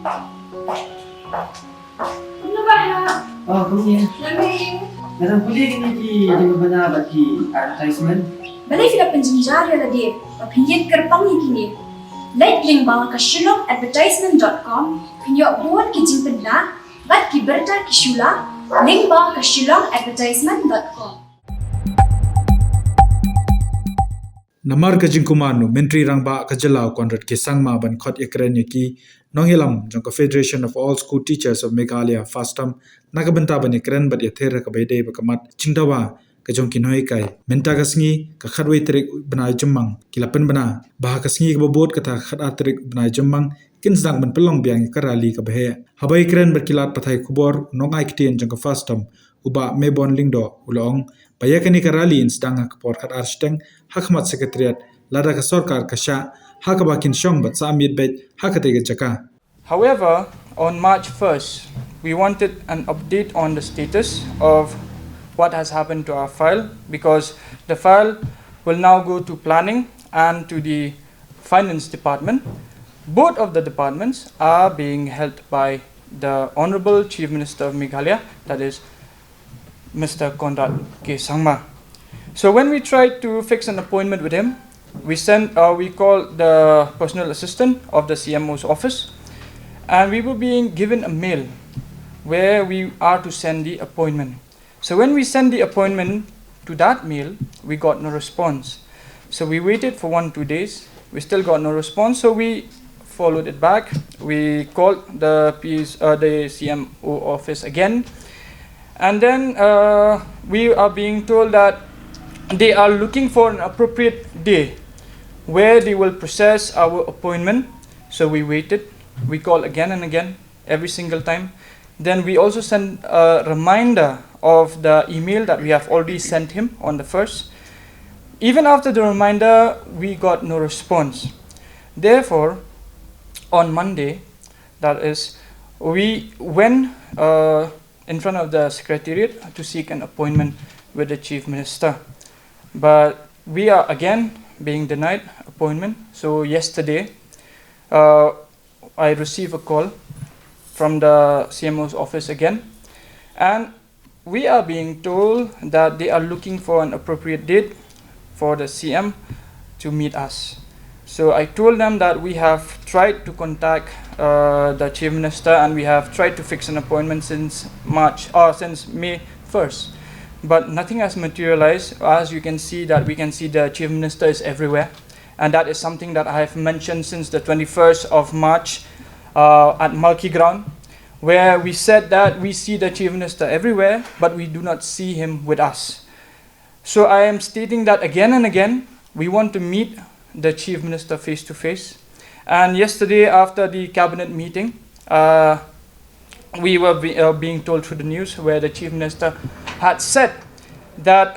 Ano ba ha? Oh, kuya. Lamig. Narang puli kiniki di ba na bati advertisement? Balay sila synshar ya lagi. Papinyin kerpang kini. Like link bawah ke shulong advertisement.com. Pinyo buat kijing pedla. Bat kiberta kishula. Link bawah ke shulong advertisement.com. Namar kajing kumano menteri rangba kajalau Conrad ke sangma ban khot ekren yaki nonghilam jong Federation of All School Teachers of Meghalaya FASToM nakabenta ban ekren bat yather ka baide bakamat chingdawa kajong kinoi kai menta kasngi ka khatwei trik banai jemmang kilapen bana bah kasngi ka bobot kata khat atrik banai jemmang kinsdang ban pelong biang karali ka behe habai ekren bat kilat pathai kubor nongai kitien jong FASToM uba mebon lingdo ulong bayakani karali insdanga kapor khat arsteng hakmat sekretariat lada ka sarkar kasha hakabakin shong bat samit bet hakatege jaka. However, on March 1st, we wanted an update on the status of what has happened to our file because the file will now go to planning and to the finance department. Both of the departments are being held by the Honorable Chief Minister of Meghalaya, that is Mr. Conrad K. Sangma. So when we tried to fix an appointment with him, we called the personal assistant of the CMO's office, and we were being given a mail where we are to send the appointment. So when we sent the appointment to that mail, we got no response. So we waited for 1-2 days. We still got no response. So we followed it back. We called the CMO office again. And then we are being told that they are looking for an appropriate day where they will process our appointment. So we waited. We called again and again, every single time. Then we also sent a reminder of the email that we have already sent him on the 1st. Even after the reminder, we got no response. Therefore, on Monday, that is, we went in front of the Secretariat to seek an appointment with the Chief Minister. But we are again being denied appointment. So yesterday, I received a call from the CMO's office again, and we are being told that they are looking for an appropriate date for the CM to meet us. So I told them that we have tried to contact the Chief Minister and we have tried to fix an appointment since May 1st. But nothing has materialized. As you can see, that we can see the Chief Minister is everywhere. And that is something that I have mentioned since the 21st of March at Malki Ground, where we said that we see the Chief Minister everywhere, but we do not see him with us. So I am stating that again and again, we want to meet the Chief Minister face to face. And yesterday, after the cabinet meeting, we were being told through the news where the Chief Minister had said that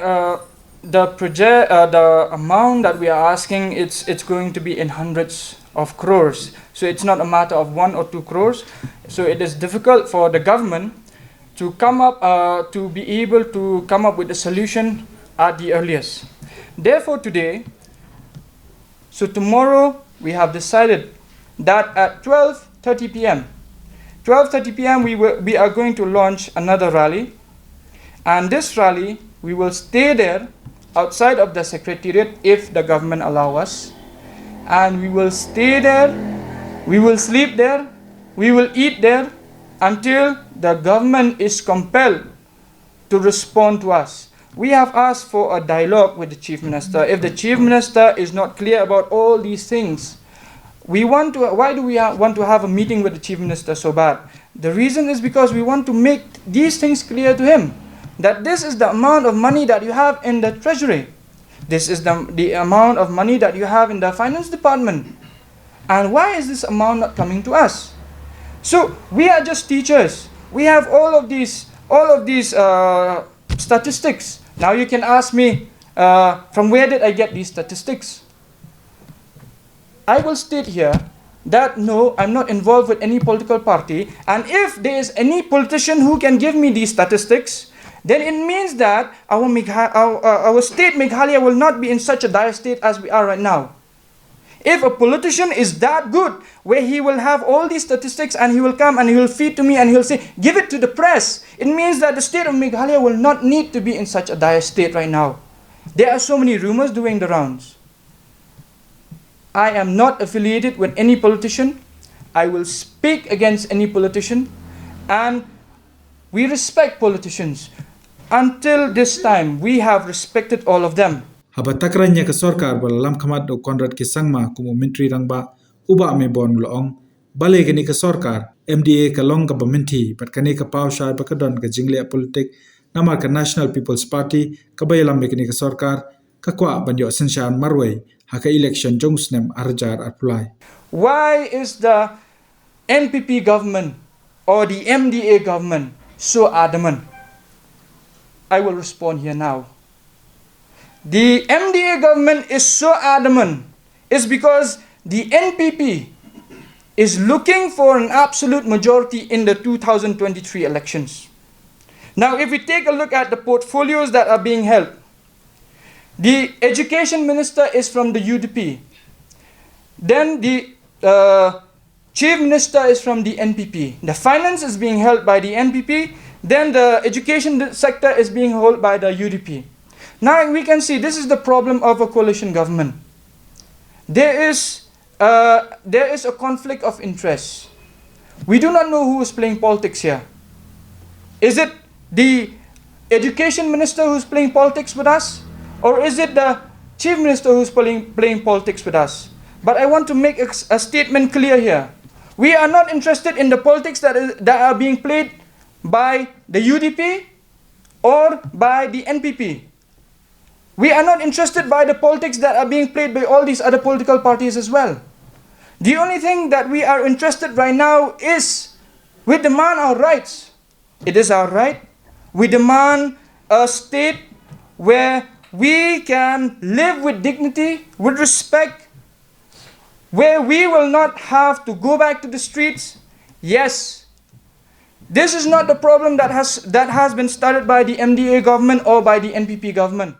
the amount that we are asking, it's going to be in hundreds of crores. So it's not a matter of 1 or 2 crores. So it is difficult for the government to come up to be able to come up with a solution at the earliest. Therefore today, so tomorrow we have decided that at 12:30 p.m. 12:30 p.m. we are going to launch another rally, and this rally we will stay there outside of the Secretariat if the government allow us, and we will stay there, we will sleep there, we will eat there until the government is compelled to respond to us. We have asked for a dialogue with the Chief Minister. If the Chief Minister is not clear about all these things, why do we want to have a meeting with the Chief Minister so bad? The reason is because we want to make these things clear to him, that this is the amount of money that you have in the treasury. This is the amount of money that you have in the finance department. And why is this amount not coming to us? So we are just teachers. We have all of these statistics. Now you can ask me, from where did I get these statistics? I will state here that no, I'm not involved with any political party, and if there is any politician who can give me these statistics, then it means that our state Meghalaya will not be in such a dire state as we are right now. If a politician is that good, where he will have all these statistics and he will come and he will feed to me and he will say, give it to the press, it means that the state of Meghalaya will not need to be in such a dire state right now. There are so many rumors doing the rounds. I am not affiliated with any politician. I will speak against any politician, and we respect politicians. Until this time, we have respected all of them. Haba takranya ka sarkar balalam khamat do Conrad ki sangma kumu menteri rangba uba me bon loong bale gani ka sarkar MDA ka long ka baminti pat kani ka paw shar ba ka don ka jingle politik namar ka National People's Party ka bayalam me kani ka sarkar ka kwa banyo synshar marwei haka election jongsnem arjar apply. Why is the NPP government or the MDA government so adamant? I will respond here now. The MDA government is so adamant is because the NPP is looking for an absolute majority in the 2023 elections. Now, if we take a look at the portfolios that are being held, the education minister is from the UDP. Then the chief minister is from the NPP. The finance is being held by the NPP. Then the education sector is being held by the UDP. Now we can see this is the problem of a coalition government. There is a conflict of interest. We do not know who is playing politics here. Is it the education minister who is playing politics with us? Or is it the chief minister who is playing politics with us? But I want to make a statement clear here. We are not interested in the politics that are being played by the UDP or by the NPP. We are not interested by the politics that are being played by all these other political parties as well. The only thing that we are interested right now is we demand our rights. It is our right. We demand a state where we can live with dignity, with respect, where we will not have to go back to the streets. Yes, this is not the problem that has been started by the MDA government or by the NPP government.